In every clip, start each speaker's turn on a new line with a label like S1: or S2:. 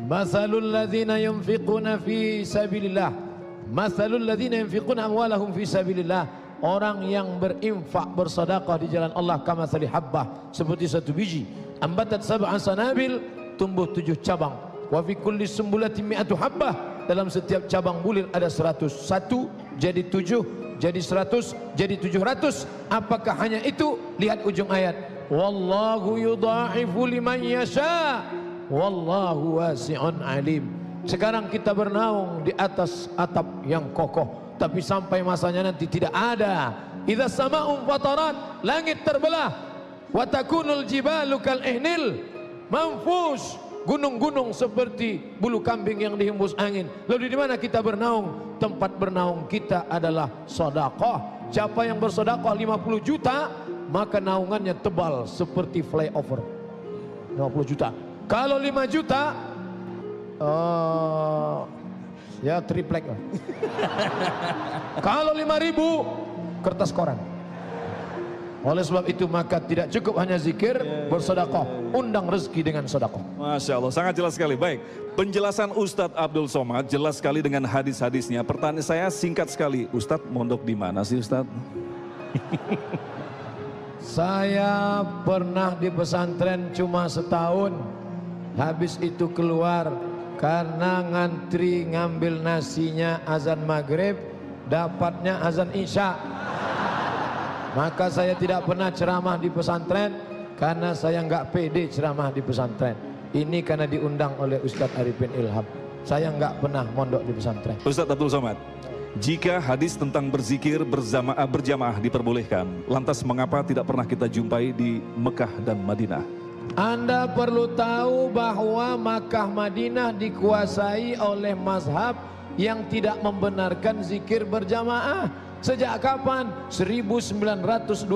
S1: Mathalul ladzina yunfiquna fi sabilillah, mathalul ladzina yunfiquna amwalahum fi sabilillah, orang yang berinfak bersedekah di jalan Allah, kamathali habbah, seperti satu biji, ambatat sab'a sanabil, tumbuh 7 cabang, wa fi kulli sumbulatin mi'atu habbah, dalam setiap cabang bulir ada 100, 1 jadi 7 jadi 100 jadi 700. Apakah hanya itu? Lihat ujung ayat, wallahu yudha'ifu liman yasha wallahu wasi'un alim. Sekarang kita bernaung di atas atap yang kokoh, tapi sampai masanya nanti tidak ada. Idza sama'un fatarat, langit terbelah, wa takunul jibalu kal ihnil manfush, gunung-gunung seperti bulu kambing yang dihembus angin. Lalu di mana kita bernaung? Tempat bernaung kita adalah sedekah. Siapa yang bersedekah 50 juta, maka naungannya tebal seperti flyover. 50 juta. Kalau 5 juta, ya triplek lah. Kalau 5.000, kertas koran. Oleh sebab itu maka tidak cukup hanya zikir, bersedekah, undang rezeki dengan sedekah.
S2: Masya Allah, sangat jelas sekali. Baik, penjelasan Ustadz Abdul Somad jelas sekali dengan hadis-hadisnya. Pertanyaan saya singkat sekali, Ustadz mondok di mana sih Ustadz?
S1: Saya pernah di pesantren cuma setahun, habis itu keluar karena ngantri ngambil nasinya azan maghrib, dapatnya azan isya. Maka saya tidak pernah ceramah di pesantren karena saya nggak pede ceramah di pesantren. Ini karena diundang oleh Ustadz Arifin Ilham. Saya nggak pernah mondok di pesantren.
S2: Ustadz Abdul Somad, jika hadis tentang berzikir berjamaah diperbolehkan, lantas mengapa tidak pernah kita jumpai di Mekah dan Madinah?
S1: Anda perlu tahu bahwa Makkah Madinah dikuasai oleh mazhab yang tidak membenarkan zikir berjamaah. Sejak kapan? 1924.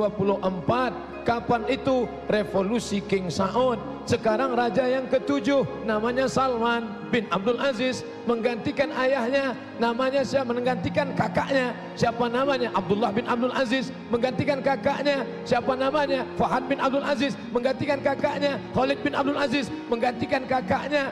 S1: Kapan itu? Revolusi King Saud. Sekarang raja yang ke-7 namanya Salman bin Abdul Aziz, menggantikan ayahnya. Namanya siapa? Menggantikan kakaknya. Siapa namanya? Abdullah bin Abdul Aziz. Menggantikan kakaknya. Siapa namanya? Fahad bin Abdul Aziz. Menggantikan kakaknya. Khalid bin Abdul Aziz. Menggantikan kakaknya.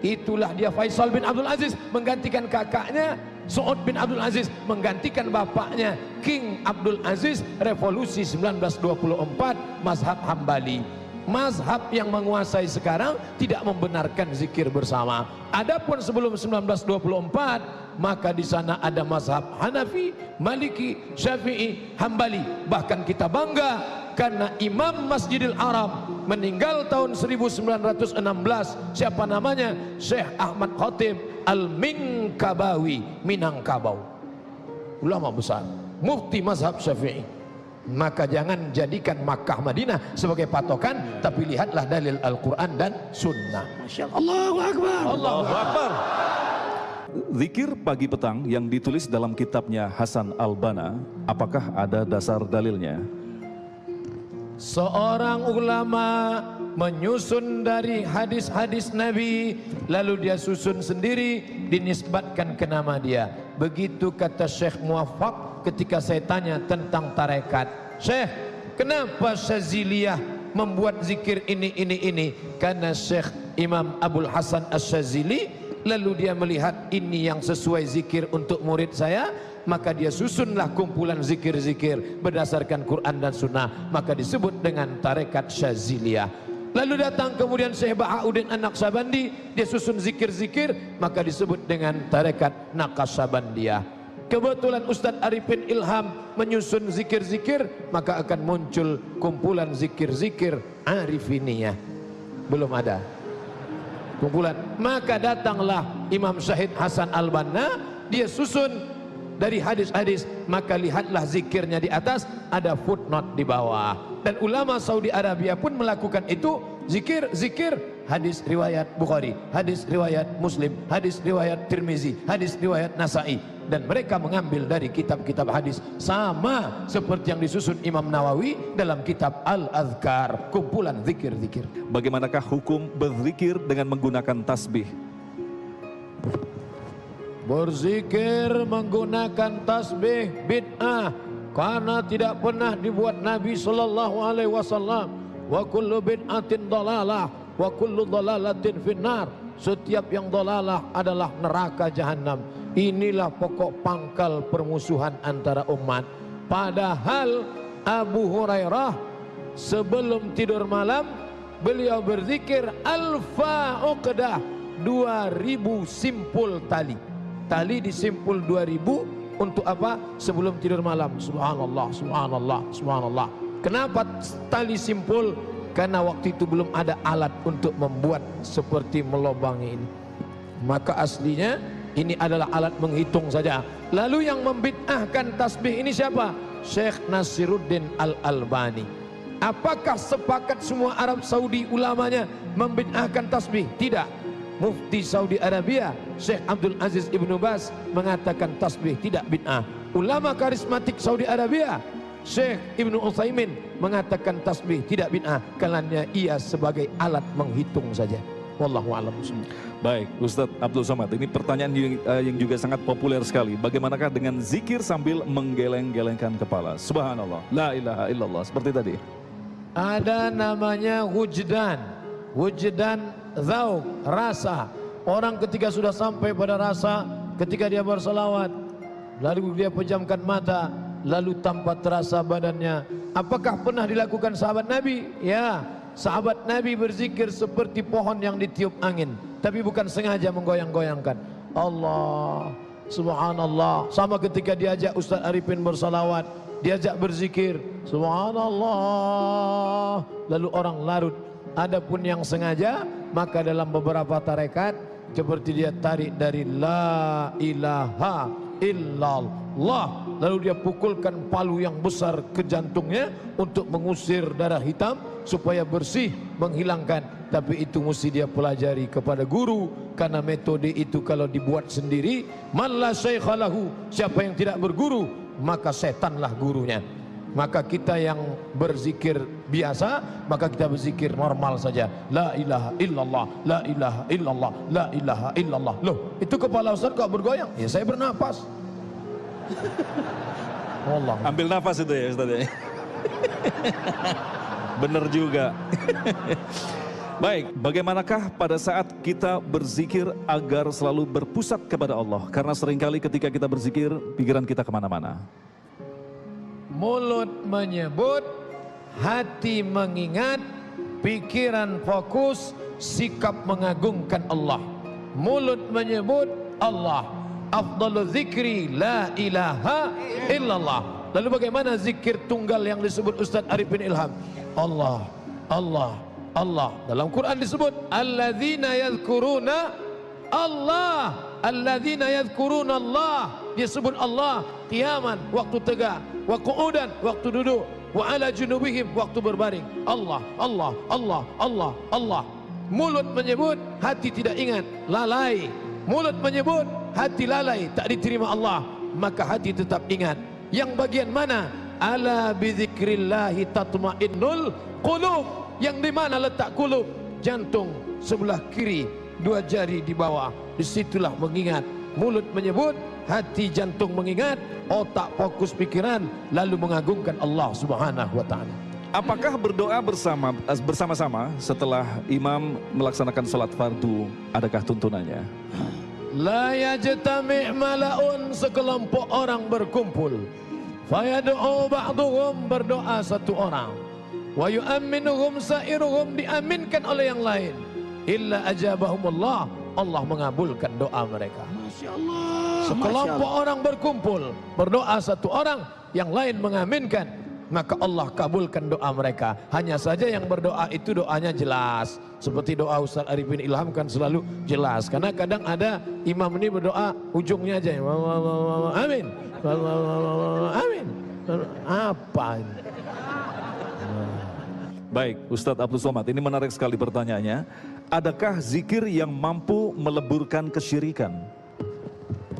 S1: Itulah dia Faisal bin Abdul Aziz. Menggantikan kakaknya. Saud bin Abdul Aziz menggantikan bapaknya King Abdul Aziz. Revolusi 1924, mazhab Hambali. Mazhab yang menguasai sekarang tidak membenarkan zikir bersama. Adapun sebelum 1924, maka di sana ada mazhab Hanafi, Maliki, Syafi'i, Hambali. Bahkan kita bangga karena Imam Masjidil Haram meninggal tahun 1916. Siapa namanya? Syekh Ahmad Khatib Al-Minkabawi, Minangkabau, ulama besar, mufti mazhab Syafi'i. Maka jangan jadikan Makkah Madinah sebagai patokan, tapi lihatlah dalil Al-Quran dan Sunnah. Masya Allah. Allahu Akbar.
S2: Allahu Akbar. Zikir pagi petang yang ditulis dalam kitabnya Hasan Al-Banna, apakah ada dasar dalilnya?
S1: Seorang ulama menyusun dari hadis-hadis Nabi, lalu dia susun sendiri, dinisbatkan ke nama dia. Begitu kata Syekh Muwaffaq ketika saya tanya tentang tarekat. Syekh, kenapa Syaziliyah membuat zikir ini? Karena Syekh Imam Abul Hasan Asy-Syazili, lalu dia melihat ini yang sesuai zikir untuk murid saya, maka dia susunlah kumpulan zikir-zikir berdasarkan Quran dan Sunnah, maka disebut dengan tarekat Syaziliyah. Lalu datang kemudian Syekh Bahauddin An-Naqsabandi, dia susun zikir-zikir, maka disebut dengan tarekat Naqsabandiyah. Kebetulan Ustadz Arifin Ilham menyusun zikir-zikir, maka akan muncul kumpulan zikir-zikir Arifiniyah. Belum ada kumpulan, maka datanglah Imam Syahid Hasan Al-Banna, dia susun dari hadis-hadis, maka lihatlah zikirnya di atas, ada footnote di bawah. Dan ulama Saudi Arabia pun melakukan itu, zikir hadis riwayat Bukhari, hadis riwayat Muslim, hadis riwayat Tirmizi, hadis riwayat Nasai, dan mereka mengambil dari kitab-kitab hadis sama seperti yang disusun Imam Nawawi dalam kitab Al-Adhkar, kumpulan zikir-zikir.
S2: Bagaimanakah hukum berzikir dengan menggunakan tasbih?
S1: Berzikir menggunakan tasbih bid'ah, karena tidak pernah dibuat Nabi sallallahu alaihi wasallam. Wa kullu bid'atin dalalah wa kullu dalalatin finnar. setiap yang dolalah adalah neraka jahanam. Inilah pokok pangkal permusuhan antara umat. Padahal Abu Hurairah sebelum tidur malam beliau berzikir alfa uqdah, 2000 simpul tali. Tali disimpul 2000 untuk apa? Sebelum tidur malam. Subhanallah, subhanallah, subhanallah. Kenapa tali simpul? Karena waktu itu belum ada alat untuk membuat seperti melobangi ini. Maka aslinya ini adalah alat menghitung saja. Lalu yang membid'ahkan tasbih ini siapa? Syekh Nasiruddin Al-Albani. Apakah sepakat semua Arab Saudi ulamanya membid'ahkan tasbih? Tidak. Mufti Saudi Arabia Syekh Abdul Aziz Ibnu Baz mengatakan tasbih tidak bid'ah. Ulama karismatik Saudi Arabia Syekh Ibnu Utsaimin mengatakan tasbih tidak bid'ah, karena ia sebagai alat menghitung saja. Wallahu a'lam.
S2: Baik, Ustadz Abdul Somad, ini pertanyaan yang juga sangat populer sekali. Bagaimanakah dengan zikir sambil menggeleng-gelengkan kepala? Subhanallah, la ilaha illallah, seperti tadi.
S1: Ada namanya wujdan. Wujdan zauk, rasa. Orang ketika sudah sampai pada rasa, ketika dia berselawat, lalu dia pejamkan mata, lalu tanpa terasa badannya. Apakah pernah dilakukan sahabat Nabi? Ya, sahabat Nabi berzikir seperti pohon yang ditiup angin, tapi bukan sengaja menggoyang-goyangkan. Allah, subhanallah. Sama ketika diajak Ustaz Arifin bersalawat, diajak berzikir, subhanallah, lalu orang larut. Adapun yang sengaja, maka dalam beberapa tarekat seperti dia tarik dari la ilaha illallah, lalu dia pukulkan palu yang besar ke jantungnya untuk mengusir darah hitam supaya bersih, menghilangkan. Tapi itu mesti dia pelajari kepada guru, karena metode itu kalau dibuat sendiri, man la syaikha lahu, siapa yang tidak berguru maka setanlah gurunya. Maka kita yang berzikir biasa, maka kita berzikir normal saja. La ilaha illallah, la ilaha illallah, la ilaha illallah. Loh, itu kepala Ustaz kok bergoyang? Ya saya bernapas. Allah.
S2: Ambil nafas itu ya Ustaz ya. Benar juga. Baik, bagaimanakah pada saat kita berzikir agar selalu berpusat kepada Allah? Karena seringkali ketika kita berzikir, pikiran kita kemana-mana.
S1: Mulut menyebut, hati mengingat, pikiran fokus, sikap mengagungkan Allah. Mulut menyebut Allah, afdalu zikri la ilaha illallah. Lalu bagaimana zikir tunggal yang disebut Ustaz Arifin Ilham? Allah, Allah, Allah. Dalam Quran disebut alladzina yadhkuruna Allah, alladzina yadhkuruna Allah. Dia sebut Allah qiyaman, waktu tegak, wa qu'udan, waktu duduk, wa ala junubihim, waktu berbaring. Allah, Allah, Allah, Allah, Allah. Mulut menyebut, hati tidak ingat, lalai. Mulut menyebut, hati lalai, tak diterima Allah, maka hati tetap ingat. Yang bagian mana? Ala bizikrillahi tatmainnul qulub. Yang di mana letak qulub? Jantung sebelah kiri, 2 jari di bawah. Disitulah mengingat. Mulut menyebut, hati jantung mengingat, otak fokus pikiran, lalu mengagungkan Allah Subhanahu wa ta'ala.
S2: Apakah berdoa bersama-sama setelah imam melaksanakan salat fardu, adakah tuntunannya?
S1: La yajtami' mala'un, sekelompok orang berkumpul, fayad'u ba'duhum, berdoa satu orang, wa yu'amminuhum sa'iruhum, diaminkan oleh yang lain, illa ajabahumullah, Allah mengabulkan doa mereka. Masya Allah. Sekelompok orang berkumpul, berdoa satu orang, yang lain mengaminkan, maka Allah kabulkan doa mereka. Hanya saja yang berdoa itu doanya jelas. Seperti doa Ustaz Arifin Ilham kan selalu jelas. Karena kadang ada imam ini berdoa ujungnya aja, amin, amin. Apa ini?
S2: Baik, Ustadz Abdul Somad, ini menarik sekali pertanyaannya. Adakah zikir yang mampu meleburkan kesyirikan?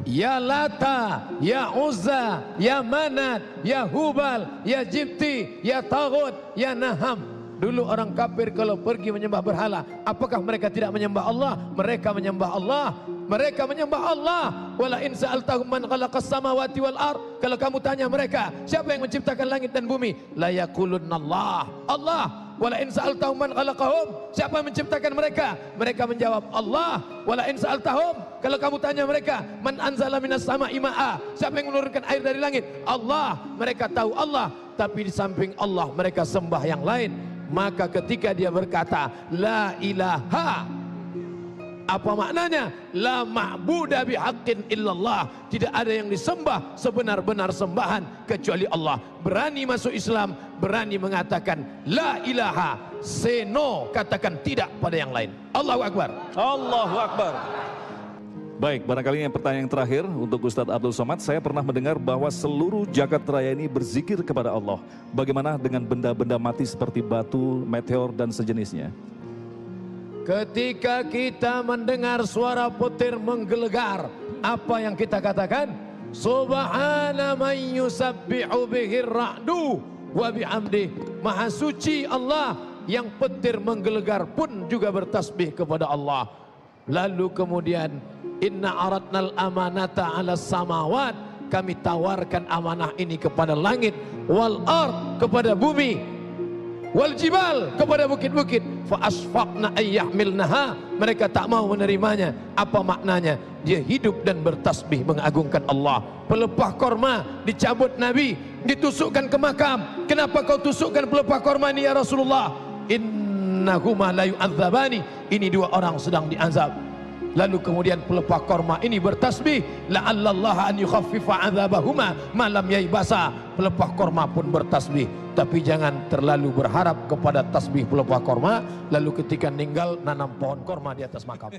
S1: Ya Lata, Ya Uzza, Ya Manat, Ya Hubal, Ya Jibti, Ya Taghut, Ya Naham. Dulu orang kafir kalau pergi menyembah berhala, apakah mereka tidak menyembah Allah? Mereka menyembah Allah. Mereka menyembah Allah. Wala in sa'altahum man khalaqas samawati wal ard. Kalau kamu tanya mereka, siapa yang menciptakan langit dan bumi? La yaqulunna Allah. Allah. Wala in sa'altahum man khalaqahum, siapa yang menciptakan mereka? Mereka menjawab Allah. Wala in sa'altahum, kalau kamu tanya mereka, man anzala minas sama'i ma'a, siapa yang menurunkan air dari langit? Allah. Mereka tahu Allah, tapi di samping Allah mereka sembah yang lain. Maka ketika dia berkata la ilaha, apa maknanya? La ma'buda bihaqqin illallah, tidak ada yang disembah sebenar-benar sembahan kecuali Allah. Berani masuk Islam, berani mengatakan la ilaha, say no, katakan tidak pada yang lain. Allahu Akbar.
S2: Allahu Akbar. Baik, barangkali yang pertanyaan terakhir untuk Ustadz Abdul Somad. Saya pernah mendengar bahwa seluruh jagat raya ini berzikir kepada Allah. Bagaimana dengan benda-benda mati seperti batu, meteor dan sejenisnya?
S1: Ketika kita mendengar suara petir menggelegar, apa yang kita katakan? Subhana man yusabbihu bihir ra'du wa bihamdi. Maha suci Allah yang petir menggelegar pun juga bertasbih kepada Allah. Lalu kemudian inna aradnal amanata 'alas samawat, kami tawarkan amanah ini kepada langit, wal ard, kepada bumi, wal jibal, kepada bukit-bukit, fa asfaqna ayyahmilnaha, mereka tak mau menerimanya. Apa maknanya? Dia hidup dan bertasbih mengagungkan Allah. Pelepah korma dicabut Nabi, ditusukkan ke makam. Kenapa kau tusukkan pelepah korma ini ya Rasulullah? Innahuma la yu'adzabani, ini dua orang sedang diazab. Lalu kemudian pelepah korma ini bertasbih, la'allallaha an yukhaffifa 'adzabahuma ma lam yaibasa. Pelepah korma pun bertasbih, tapi jangan terlalu berharap kepada tasbih pelepah korma lalu ketika meninggal nanam pohon korma di atas makam.